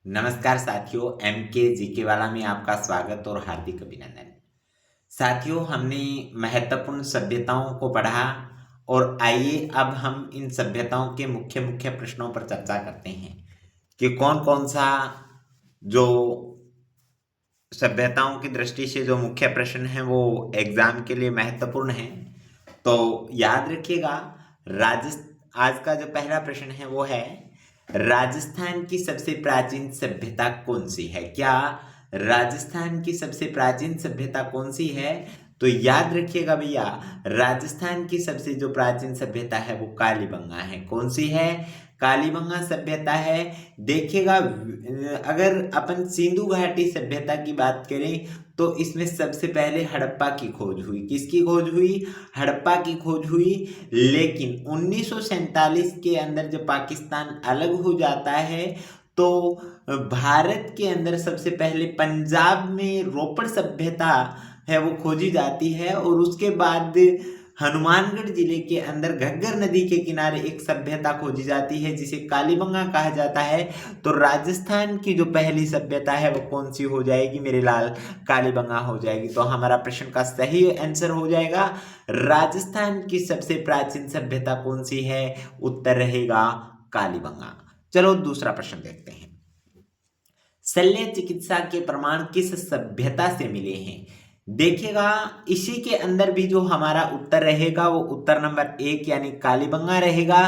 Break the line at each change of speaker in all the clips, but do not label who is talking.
नमस्कार साथियों, एम के जीके वाला में आपका स्वागत और हार्दिक अभिनंदन। साथियों, हमने महत्वपूर्ण सभ्यताओं को पढ़ा और आइए अब हम इन सभ्यताओं के मुख्य मुख्य प्रश्नों पर चर्चा करते हैं कि कौन कौन सा जो सभ्यताओं की दृष्टि से जो मुख्य प्रश्न हैं वो एग्जाम के लिए महत्वपूर्ण हैं। तो याद रखिएगा, आज का जो पहला प्रश्न है वो है, राजस्थान की सबसे प्राचीन सभ्यता कौन सी है? क्या राजस्थान की सबसे प्राचीन सभ्यता कौन सी है? तो याद रखिएगा भैया, राजस्थान की सबसे जो प्राचीन सभ्यता है वो कालीबंगा है। कौन सी है? कालीबंगा सभ्यता है। देखिएगा, अगर अपन सिंधु घाटी सभ्यता की बात करें तो इसमें सबसे पहले हड़प्पा की खोज हुई। किसकी खोज हुई? हड़प्पा की खोज हुई। लेकिन 1947 के अंदर जब पाकिस्तान अलग हो जाता है तो भारत के अंदर सबसे पहले पंजाब में रोपड़ सभ्यता है वो खोजी जाती है और उसके बाद हनुमानगढ़ जिले के अंदर घग्गर नदी के किनारे एक सभ्यता खोजी जाती है जिसे कालीबंगा कहा जाता है। तो राजस्थान की जो पहली सभ्यता है वो कौन सी हो जाएगी मेरे लाल? कालीबंगा हो जाएगी। तो हमारा प्रश्न का सही आंसर हो जाएगा, राजस्थान की सबसे प्राचीन सभ्यता कौन सी है? उत्तर रहेगा कालीबंगा। चलो दूसरा प्रश्न देखते हैं। शल्य चिकित्सा के प्रमाण किस सभ्यता से मिले हैं? देखिएगा, इसी के अंदर भी जो हमारा उत्तर रहेगा वो उत्तर नंबर 1 यानी कालीबंगा रहेगा।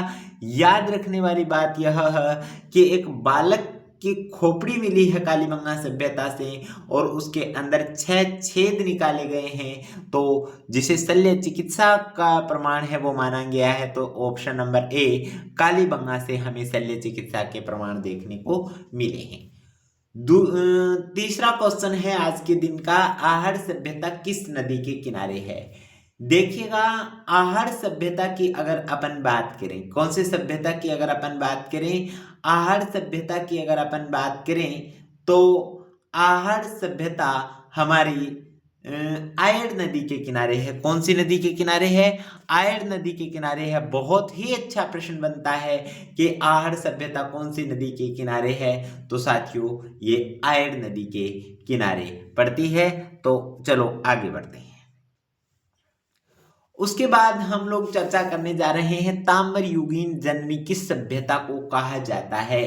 याद रखने वाली बात यह है कि एक बालक की खोपड़ी मिली है कालीबंगा सभ्यता से और उसके अंदर 6 छेद निकाले गए हैं, तो जिसे शल्य चिकित्सा का प्रमाण है वो माना गया है। तो ऑप्शन नंबर ए, कालीबंगा से हमें शल्य चिकित्सा के प्रमाण देखने को मिले हैं। तीसरा क्वेश्चन है आज के दिन का, आहड़ सभ्यता किस नदी के किनारे है? देखिएगा, आहड़ सभ्यता की अगर अपन बात करें, कौन सी सभ्यता की अगर अपन बात करें? आहड़ सभ्यता की अगर अपन बात करें तो आहड़ सभ्यता हमारी आयड़ नदी के किनारे है। कौन सी नदी के किनारे है? आयड़ नदी के किनारे है। बहुत ही अच्छा प्रश्न बनता है कि आहड़ सभ्यता कौन सी नदी के किनारे है? तो साथियों, ये आयड़ नदी के किनारे पड़ती है। तो चलो आगे बढ़ते हैं। उसके बाद हम लोग चर्चा करने जा रहे हैं, ताम्र युगीन जननी किस सभ्यता को कहा जाता है?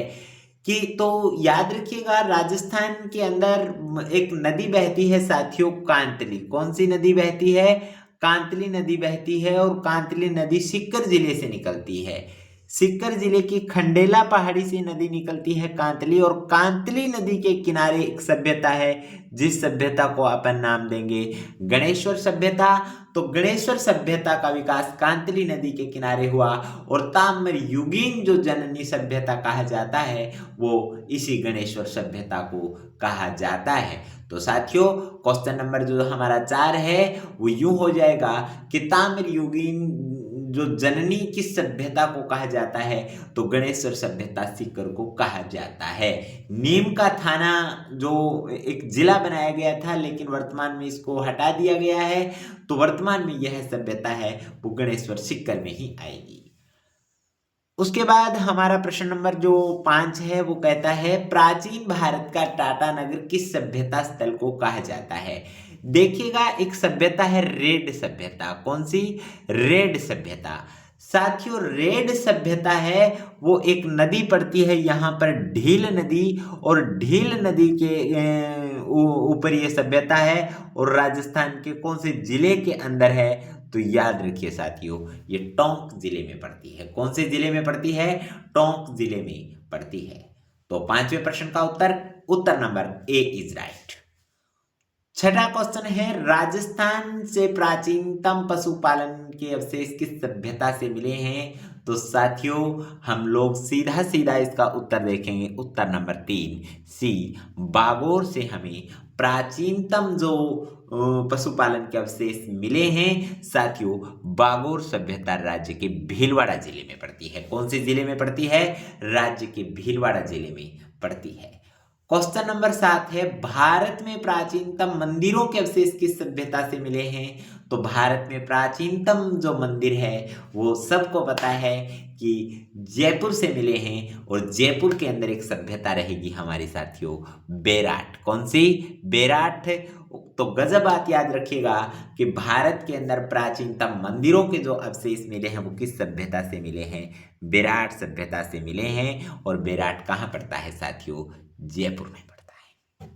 कि तो याद रखिएगा, राजस्थान के अंदर एक नदी बहती है साथियों, कांतली। कौन सी नदी बहती है? कांतली नदी बहती है और कांतली नदी सीकर जिले से निकलती है। सीकर जिले की खंडेला पहाड़ी से नदी निकलती है कांतली, और कांतली नदी के किनारे एक सभ्यता है जिस सभ्यता को अपन नाम देंगे गणेश्वर सभ्यता। तो गणेश्वर सभ्यता का विकास कांतली नदी के किनारे हुआ और ताम्र युगीन जो जननी सभ्यता कहा जाता है वो इसी गणेश्वर सभ्यता को कहा जाता है। तो साथियों, क्वेश्चन नंबर जो हमारा 4 है वो यूं हो जाएगा कि ताम्र युगीन जो जननी किस सभ्यता को कहा जाता है? तो गणेश्वर सभ्यता सीकर को कहा जाता है। नीम का थाना जो एक जिला बनाया गया था लेकिन वर्तमान में इसको हटा दिया गया है, तो वर्तमान में यह सभ्यता है वो गणेश्वर सीकर में ही आएगी। उसके बाद हमारा प्रश्न नंबर जो 5 है वो कहता है, प्राचीन भारत का टाटा नगर किस सभ्यता स्थल को कहा जाता है? देखिएगा, एक सभ्यता है रेड सभ्यता। कौन सी? रेड सभ्यता। साथियों, रेड सभ्यता है वो एक नदी पड़ती है यहाँ पर, ढील नदी, और ढील नदी के ऊपर ये सभ्यता है और राजस्थान के कौन से जिले के अंदर है? तो याद रखिए साथियों, ये टोंक जिले में पड़ती है। कौन से जिले में पड़ती है? टोंक जिले में पड़ती है। तो 5वें प्रश्न का उत्तर नंबर ए इज राइट। छठा क्वेश्चन है, राजस्थान से प्राचीनतम पशुपालन के अवशेष किस सभ्यता से मिले हैं? तो साथियों, हम लोग सीधा सीधा इसका उत्तर देखेंगे, उत्तर नंबर 3 सी, बागोर से हमें प्राचीनतम जो पशुपालन के अवशेष मिले हैं साथियों, बागोर सभ्यता राज्य के भीलवाड़ा जिले में पड़ती है। कौन से जिले में पड़ती है? राज्य के भीलवाड़ा जिले में पड़ती है। क्वेश्चन नंबर 7 है, भारत में प्राचीनतम मंदिरों के अवशेष किस सभ्यता से मिले हैं? तो भारत में प्राचीनतम जो मंदिर है वो सबको पता है कि जयपुर से मिले हैं और जयपुर के अंदर एक सभ्यता रहेगी हमारे साथियों, बेराट। कौन सी? बेराट। तो गजब बात याद रखिएगा कि भारत के अंदर प्राचीनतम मंदिरों के जो अवशेष मिले हैं वो किस सभ्यता से मिले हैं? बेराट सभ्यता से मिले हैं। और बेराट कहाँ पड़ता है साथियों? जयपुर में पड़ता है।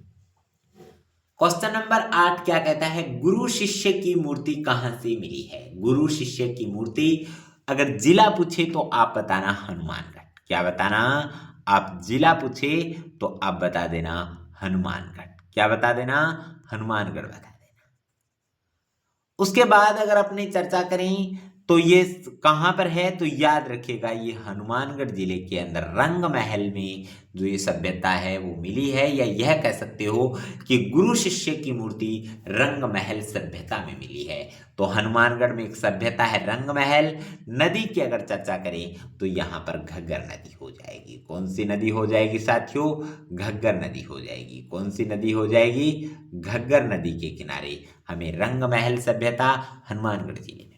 क्वेश्चन नंबर 8 क्या कहता है? गुरु शिष्य की मूर्ति कहां से मिली है? गुरु शिष्य की मूर्ति अगर जिला पूछे तो आप बताना हनुमानगढ़। क्या बताना? आप जिला पूछे तो आप बता देना हनुमानगढ़। क्या बता देना? हनुमानगढ़ बता देना। उसके बाद अगर अपनी चर्चा करें तो ये कहां पर है? तो याद रखिएगा ये हनुमानगढ़ जिले के अंदर रंग महल में जो ये सभ्यता है वो मिली है, या यह कह सकते हो कि गुरु शिष्य की मूर्ति रंग महल सभ्यता में मिली है। तो हनुमानगढ़ में एक सभ्यता है रंग महल। नदी की अगर चर्चा करें तो यहाँ पर घग्गर नदी हो जाएगी। कौन सी नदी हो जाएगी साथियों? घग्गर नदी हो जाएगी। कौन सी नदी हो जाएगी? घग्गर नदी के किनारे हमें रंग महल सभ्यता हनुमानगढ़ जिले में।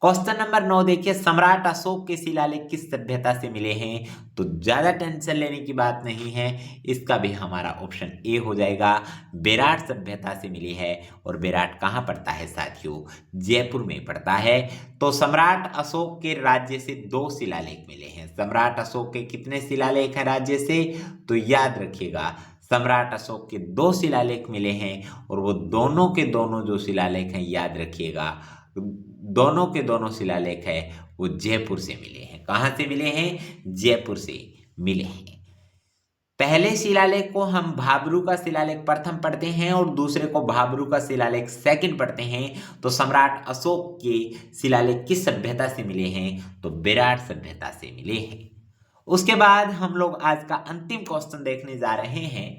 क्वेश्चन नंबर 9 देखिए, सम्राट अशोक के शिलालेख किस सभ्यता से मिले हैं? तो ज्यादा टेंशन लेने की बात नहीं है, इसका भी हमारा ऑप्शन ए हो जाएगा। बेराट सभ्यता से मिली है। और बेराट कहाँ पड़ता है साथियों? जयपुर में पड़ता है। तो सम्राट अशोक के राज्य से 2 शिलालेख मिले हैं। सम्राट अशोक के कितने शिलालेख हैं राज्य से? तो याद रखिएगा सम्राट अशोक के 2 शिलालेख मिले हैं। और वो दोनों के दोनों जो शिलालेख हैं याद रखिएगा, दोनों के दोनों शिलालेख है वो जयपुर से मिले हैं। कहां से मिले हैं? जयपुर से मिले हैं। पहले शिलालेख को हम भाबरू का शिलालेख प्रथम पढ़ते हैं और दूसरे को भाबरू का शिलालेख सेकंड पढ़ते हैं। तो सम्राट अशोक के शिलालेख किस सभ्यता से मिले हैं? तो बेराट सभ्यता से मिले हैं। उसके बाद हम लोग आज का अंतिम क्वेश्चन देखने जा रहे हैं।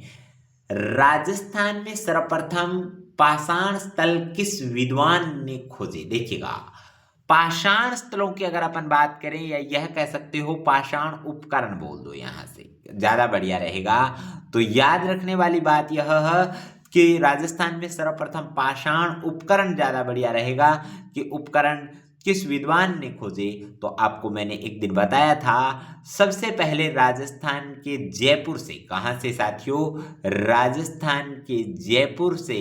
राजस्थान में सर्वप्रथम पाषाण स्थल किस विद्वान ने खोजे? देखिएगा, पाषाण स्थलों की अगर अपन बात करें, या यह कह सकते हो पाषाण उपकरण बोल दो, यहां से ज्यादा बढ़िया रहेगा। तो याद रखने वाली बात यह है कि राजस्थान में सर्वप्रथम पाषाण उपकरण ज्यादा बढ़िया रहेगा कि उपकरण किस विद्वान ने खोजे। तो आपको मैंने एक दिन बताया था, सबसे पहले राजस्थान के जयपुर से। कहां से साथियों? राजस्थान के जयपुर से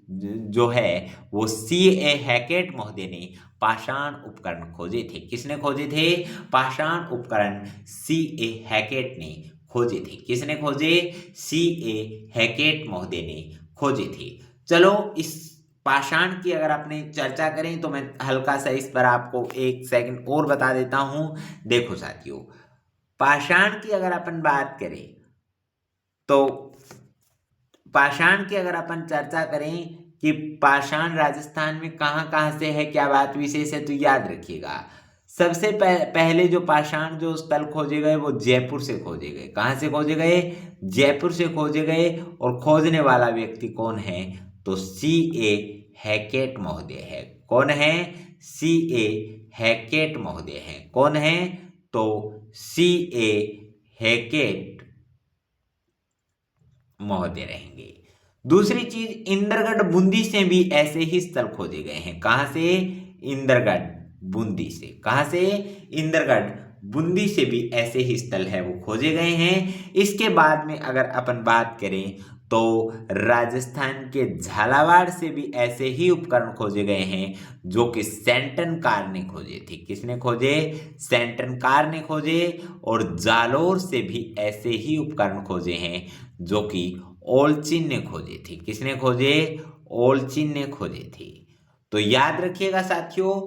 जो है वो C.A. हैकेट महोदय ने पाषाण उपकरण खोजे थे। किसने खोजे थे? पाषाण उपकरण C.A. हैकेट ने खोजे थे। किसने खोजे? C.A. हैकेट महोदय ने खोजे थे। चलो, इस पाषाण की अगर आपने चर्चा करें तो मैं हल्का सा इस पर आपको एक सेकंड और बता देता हूं। देखो साथियों, पाषाण की अगर अपन बात करें तो पाषाण की अगर अपन चर्चा करें कि पाषाण राजस्थान में कहां कहां से है, क्या बात विशेष है, तो याद रखिएगा सबसे पहले जो पाषाण जो स्थल खोजे गए वो जयपुर से खोजे गए। कहां से खोजे गए? जयपुर से खोजे गए। और खोजने वाला व्यक्ति कौन है? तो C.A. हैकेट महोदय है। कौन है? C.A. हैकेट महोदय है। कौन है? तो C.A. हैकेट महोदय रहेंगे। दूसरी चीज, इंद्रगढ़ बूंदी से भी ऐसे ही स्थल खोजे गए हैं। कहां से? इंद्रगढ़ बूंदी से। कहां से? इंद्रगढ़ बूंदी से भी ऐसे ही स्थल है वो खोजे गए हैं। इसके बाद में अगर अपन बात करें तो राजस्थान के झालावाड़ से भी ऐसे ही उपकरण खोजे गए हैं जो कि सेंटनकार ने खोजे थे। किसने खोजे? सेंटनकार ने खोजे। और जालोर से भी ऐसे ही उपकरण खोजे हैं जो कि ओलचिन ने खोजे थे। किसने खोजे? ओलचिन ने खोजे थे। तो याद रखिएगा साथियों,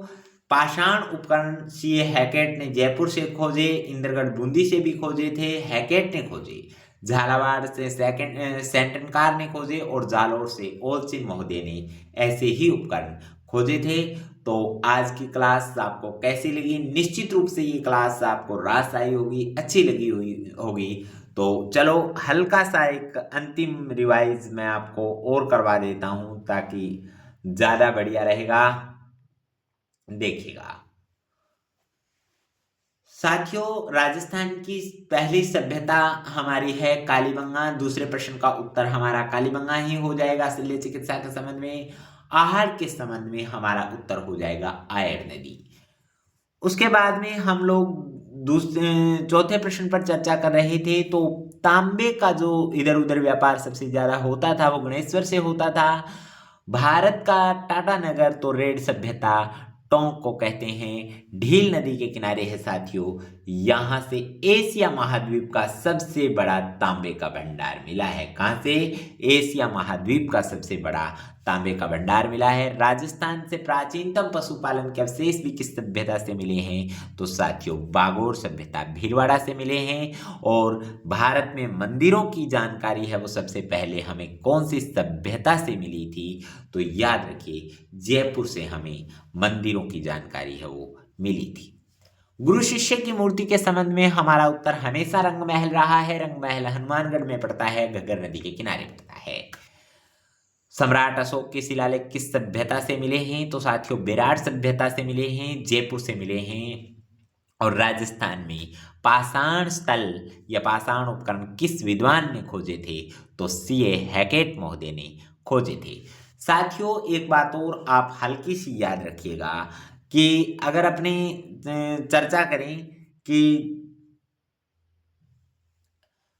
पाषाण उपकरण C.A. हैकेट ने जयपुर से खोजे, इंद्रगढ़ बूंदी से भी खोजे थे, हैकेट ने खोजे, झालावाड़ से सेंटनकार ने खोजे और जालोर से ओलचिन महोदय ने ऐसे ही उपकरण खोजे थे। तो आज की क्लास आपको कैसी लगी? निश्चित रूप से ये क्लास आपको रास आई होगी, अच्छी लगी हुई होगी। तो चलो, हल्का सा एक अंतिम रिवाइज मैं आपको और करवा देता हूं ताकि ज्यादा बढ़िया रहेगा। देखिएगा साथियों, राजस्थान की पहली सभ्यता हमारी है कालीबंगा। दूसरे प्रश्न का उत्तर हमारा कालीबंगा ही हो जाएगा शल्य चिकित्सा के संबंध में। आहार के संबंध में हमारा उत्तर हो जाएगा आयर नदी। उसके बाद में हम लोग दूसरे चौथे प्रश्न पर चर्चा कर रहे थे। तो तांबे का जो इधर उधर व्यापार सबसे ज्यादा होता था वो गणेश्वर से होता था। भारत का टाटा नगर तो रेड सभ्यता टोंक को कहते हैं, ढील नदी के किनारे है साथियों। यहाँ से एशिया महाद्वीप का सबसे बड़ा तांबे का भंडार मिला है। कहाँ से? एशिया महाद्वीप का सबसे बड़ा तांबे का भंडार मिला है। राजस्थान से प्राचीनतम पशुपालन के अवशेष भी किस सभ्यता से मिले हैं? तो साथियों बागोर सभ्यता भीलवाड़ा से मिले हैं। और भारत में मंदिरों की जानकारी है वो सबसे पहले हमें कौन सी सभ्यता से मिली थी? तो याद रखिए जयपुर से हमें मंदिरों की जानकारी है वो मिली थी। गुरु शिष्य की मूर्ति के संबंध में हमारा उत्तर हमेशा रंगमहल रहा है। रंगमहल हनुमानगढ़ में पड़ता है, घग्गर नदी के किनारे पड़ता है। सम्राट अशोक के शिलालेख किस सभ्यता से मिले हैं? तो साथियों विराट सभ्यता से मिले हैं, जयपुर से मिले हैं। और राजस्थान में पाषाण स्थल या पाषाण उपकरण किस विद्वान ने खोजे थे? तो सीए हैकेट महोदय ने खोजे थे। साथियों एक बात और आप हल्की सी याद रखिएगा कि अगर अपने चर्चा करें कि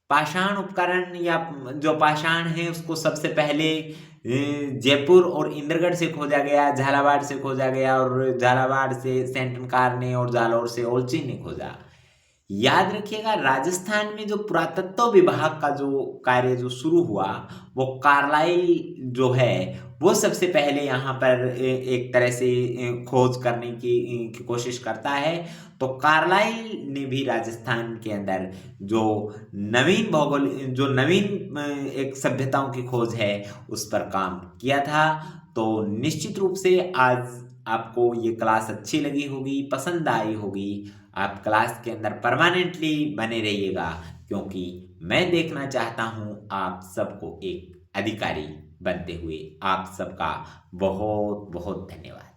पाषाण उपकरण या जो पाषाण है उसको सबसे पहले जयपुर और इंद्रगढ़ से खोजा गया, झालावाड़ से खोजा गया, और झालावाड़ से सेंटनकार ने और जालौर से ओलचिन ने खोजा। याद रखिएगा राजस्थान में जो पुरातत्व विभाग का जो कार्य जो शुरू हुआ वो कार्लाइल जो है वो सबसे पहले यहाँ पर एक तरह से खोज करने की कोशिश करता है। तो कार्लाइल ने भी राजस्थान के अंदर जो नवीन एक सभ्यताओं की खोज है उस पर काम किया था। तो निश्चित रूप से आज आपको ये क्लास अच्छी लगी होगी, पसंद आई होगी। आप क्लास के अंदर परमानेंटली बने रहिएगा क्योंकि मैं देखना चाहता हूं आप सबको एक अधिकारी बनते हुए। आप सबका बहुत बहुत धन्यवाद।